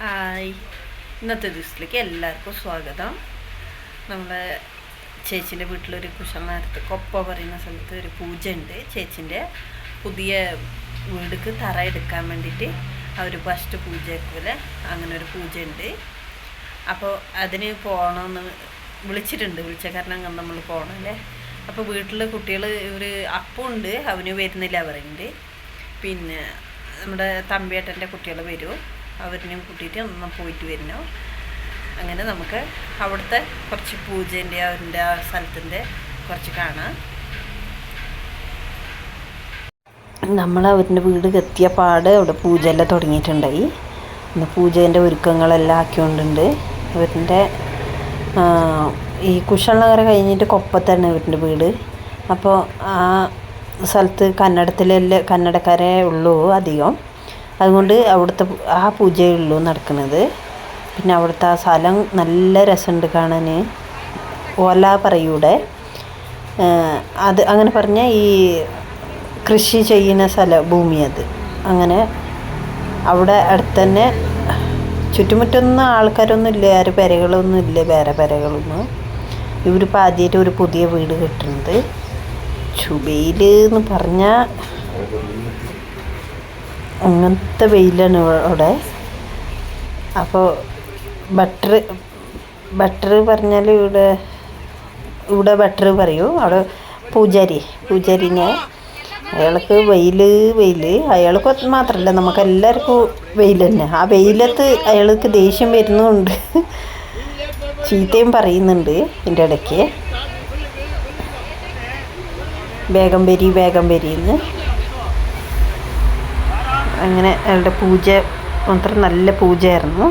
Hi, ഇന്നത്തെ ദിവസത്തിലേക്ക് എല്ലാവർക്കും സ്വാഗതം. നമ്മളെ ചേച്ചീൻ്റെ വീട്ടിലൊരു കുശലനേരത്ത് കൊപ്പ പറയുന്ന സ്ഥലത്ത് ഒരു പൂജ ഉണ്ട്. ചേച്ചീൻ്റെ പുതിയ വീടിക്ക് തറ എടുക്കാൻ വേണ്ടിയിട്ട് അവർ ഫസ്റ്റ് പൂജ പോലെ അങ്ങനെ ഒരു പൂജ ഉണ്ട്. അപ്പോൾ അതിന് പോകണമെന്ന് വിളിച്ച കാരണം നമ്മൾ പോകണമല്ലേ. അപ്പോൾ വീട്ടിൽ കുട്ടികൾ ഒരു അപ്പുണ്ട്, അവന് വരുന്നില്ല പറയുന്നുണ്ട്. പിന്നെ നമ്മുടെ തമ്പിയേട്ടൻ്റെ കുട്ടികൾ വരും, അവരിനെയും കൂട്ടിയിട്ട് ഒന്ന് പോയിട്ട് വരുന്നു. അങ്ങനെ നമുക്ക് അവിടുത്തെ കുറച്ച് പൂജേൻ്റെ അവരുടെ ആ സ്ഥലത്തിൻ്റെ കുറച്ച് കാണാം. നമ്മൾ അവരുടെ വീട് എത്തിയ പാട് അവിടെ പൂജയെല്ലാം തുടങ്ങിയിട്ടുണ്ടായി. പൂജേൻ്റെ ഒരുക്കങ്ങളെല്ലാം ആക്കിക്കൊണ്ടുണ്ട്. അവരുടെ ഈ കുശലനഗർ കഴിഞ്ഞിട്ട് കൊപ്പത്താണ് ഇവരുടെ വീട്. അപ്പോൾ ആ സ്ഥലത്ത് കന്നഡക്കാരേ ഉള്ളൂ അധികം. അതുകൊണ്ട് അവിടുത്തെ ആ പൂജയേ ഉള്ളൂ നടക്കുന്നത്. പിന്നെ അവിടുത്തെ ആ സ്ഥലം നല്ല രസമുണ്ട് കാണാൻ. ഓല പറയൂടെ, അത് അങ്ങനെ പറഞ്ഞാൽ ഈ കൃഷി ചെയ്യുന്ന ഭൂമി അത്. അങ്ങനെ അവിടെ അടുത്ത് തന്നെ ചുറ്റുമുറ്റൊന്നും ആൾക്കാരൊന്നും ഇല്ല, ആരും പെരകളൊന്നും ഇല്ല, വേറെ പെരകളൊന്നും. ഇവരിപ്പോൾ ആദ്യമായിട്ട് ഒരു പുതിയ വീട് കെട്ടുന്നത്. ചുബയിൽ എന്ന് പറഞ്ഞാൽ അങ്ങനത്തെ വെയിലാണ് അവിടെ. അപ്പോൾ ബട്ടർ പറഞ്ഞാൽ ഇവിടെ ബട്ടർ പറയൂ. അവിടെ പൂജാരിനെ അയാൾക്ക് വെയിൽ അയാൾക്ക് മാത്രമല്ല നമുക്കെല്ലാവർക്കും വെയിൽ തന്നെ. ആ വെയിലത്ത് അയാൾക്ക് ദേഷ്യം വരുന്നുമുണ്ട്, ചീത്തയും പറയുന്നുണ്ട് എൻ്റെ ഇടയ്ക്ക്. വേഗം വരിന്ന്. അങ്ങനെ അയാളുടെ പൂജ മാത്രം നല്ല പൂജയായിരുന്നു.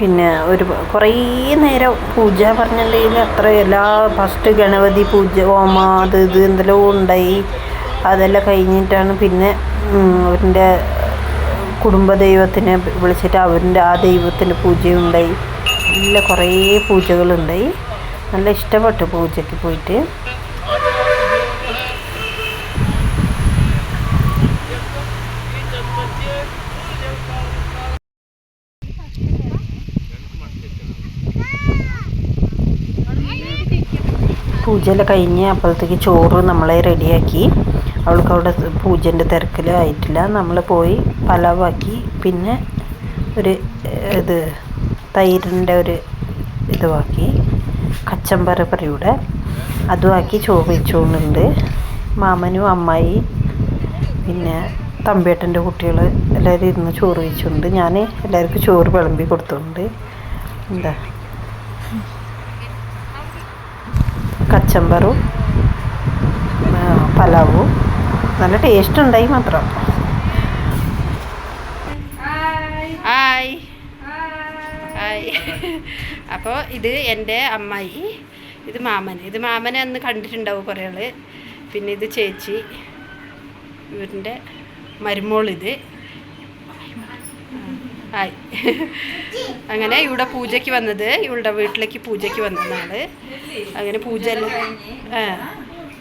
പിന്നെ കുറേ നേരം പൂജ പറഞ്ഞിട്ടുണ്ടെങ്കിൽ അത്ര എല്ലാ ഫസ്റ്റ് ഗണപതി പൂജ ഹോമ അത് ഇത് എന്തെല്ലോ ഉണ്ടായി. അതെല്ലാം കഴിഞ്ഞിട്ടാണ് പിന്നെ അവരുടെ കുടുംബദൈവത്തിനെ വിളിച്ചിട്ട് അവരുടെ ആ ദൈവത്തിന് പൂജയുണ്ടായി. നല്ല കുറേ പൂജകളുണ്ടായി. നല്ല ഇഷ്ടപ്പെട്ടു പൂജയ്ക്ക് പോയിട്ട്. പൂജയെല്ലാം കഴിഞ്ഞ് അപ്പോഴത്തേക്ക് ചോറ് നമ്മളെ റെഡിയാക്കി. അവൾക്ക് അവിടെ പൂജൻ്റെ തിരക്കിലായിട്ടില്ല. നമ്മൾ പോയി പലാവാക്കി. പിന്നെ ഒരു തൈരിൻ്റെ ഇതുമാക്കി, കച്ചമ്പറ പറയൂടെ, അതുമാക്കി ചോറ് വെച്ചുകൊണ്ടുണ്ട്. മാമനും അമ്മായി പിന്നെ തമ്പിയേട്ടൻ്റെ കുട്ടികൾ എല്ലാവരും ഇരുന്ന് ചോറ് വെച്ചുകൊണ്ട് ഞാൻ എല്ലാവർക്കും ചോറ് വിളമ്പി കൊടുത്തുകൊണ്ട് കച്ചമ്പറും പലാവും നല്ല ടേസ്റ്റ് ഉണ്ടായി മാത്രം. ഹായ്. അപ്പോൾ ഇത് എൻ്റെ അമ്മായി, ഇത് മാമനെ അന്ന് കണ്ടിട്ടുണ്ടാവും കുറേ ആൾ. പിന്നെ ഇത് ചേച്ചി, ഇവരുടെ മരുമോളിത്. ഹായ്. അങ്ങനെ ഇവിടെ പൂജയ്ക്ക് വന്നത്, ഇവളുടെ വീട്ടിലേക്ക് പൂജയ്ക്ക് വന്നതാണ്. അങ്ങനെ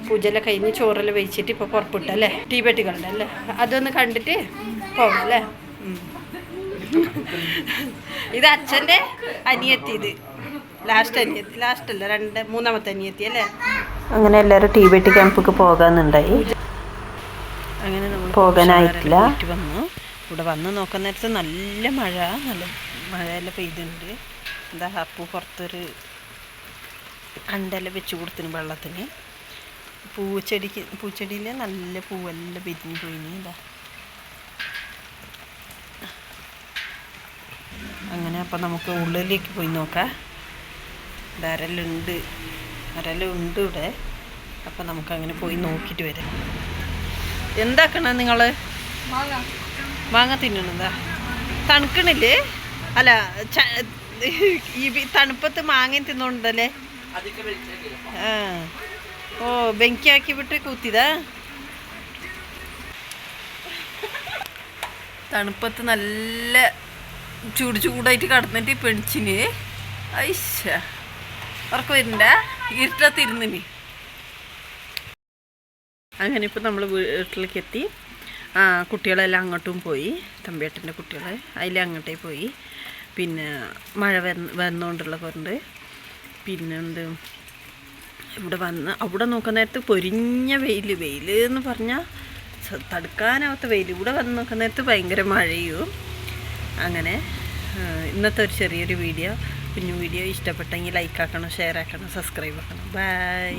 പൂജയെല്ലാം കഴിഞ്ഞ് ചോറെല്ലാം വെച്ചിട്ട് ഇപ്പോൾ പുറപ്പെട്ടല്ലേ, ടീബെട്ടുകളുടെ അല്ലേ, അതൊന്ന് കണ്ടിട്ട് പോകാം അല്ലേ. ഇത് അച്ഛൻ്റെ അനിയത്തി, ഇത് ലാസ്റ്റല്ല മൂന്നാമത്തെ അനിയത്തി അല്ലേ. അങ്ങനെ എല്ലാവരും ടീബെട്ട് ക്യാമ്പിക്ക് പോകാനുണ്ടായി. അങ്ങനെ നമ്മൾ പോകാനായിട്ടില്ല. ഇവിടെ വന്ന് നോക്കുന്ന നേരത്ത് നല്ല മഴയെല്ലാം പെയ്തുണ്ട്. അപ്പു പുറത്തൊരു അണ്ടെല്ലാം വെച്ച് കൊടുത്തിന് വെള്ളത്തിന്. പൂച്ചെടിയിൽ നല്ല പൂവെല്ലാം വിരിഞ്ഞ് പോയിന്. അങ്ങനെ അപ്പം നമുക്ക് ഉള്ളിലേക്ക് പോയി നോക്കാം. ആരെല്ലാം ഉണ്ട് ഇവിടെ. അപ്പം നമുക്കങ്ങനെ പോയി നോക്കിയിട്ട് വരാം. എന്താക്കണം നിങ്ങൾ? മാങ്ങ തിന്നണെന്താ? തണുക്കണില്ലേ? അല്ല, ഈ തണുപ്പത്ത് മാങ്ങയും തിന്നോണ്ടല്ലേ. ഓ, ಬೆಂಕಿ ಹಾಕಿ ಬಿಟ್ಟು ಕೂತಿದ. തണുപ്പത്ത് നല്ല ചൂടായിട്ട് കിടന്നിട്ട് പെണിച്ചിന് ഐശ ഉറക്കം വരുന്നുണ്ട ഇരുട്ടത്തിരുന്നിന്. അങ്ങനെ ഇപ്പോൾ നമ്മൾ വീട്ടിലേക്ക് എത്തി. കുട്ടികളെല്ലാം അങ്ങോട്ടും പോയി, തമ്പിയേട്ടൻ്റെ കുട്ടികൾ അങ്ങോട്ടേ പോയി. പിന്നെ മഴ വന്നുകൊണ്ടുള്ള കൊണ്ട് പിന്നെ ഇവിടെ അവിടെ നോക്കുന്ന നേരത്ത് പൊരിഞ്ഞ വെയിൽ എന്ന് പറഞ്ഞാൽ തടുക്കാനാവാത്ത വെയിൽ. ഇവിടെ വന്ന് നോക്കുന്ന നേരത്ത് ഭയങ്കര മഴയും. അങ്ങനെ ഇന്നത്തെ ഒരു ചെറിയൊരു വീഡിയോ, കുഞ്ഞു വീഡിയോ ഇഷ്ടപ്പെട്ടെങ്കിൽ ലൈക്ക് ആക്കണം, ഷെയർ ആക്കണം, സബ്സ്ക്രൈബ് ആക്കണം. ബൈ.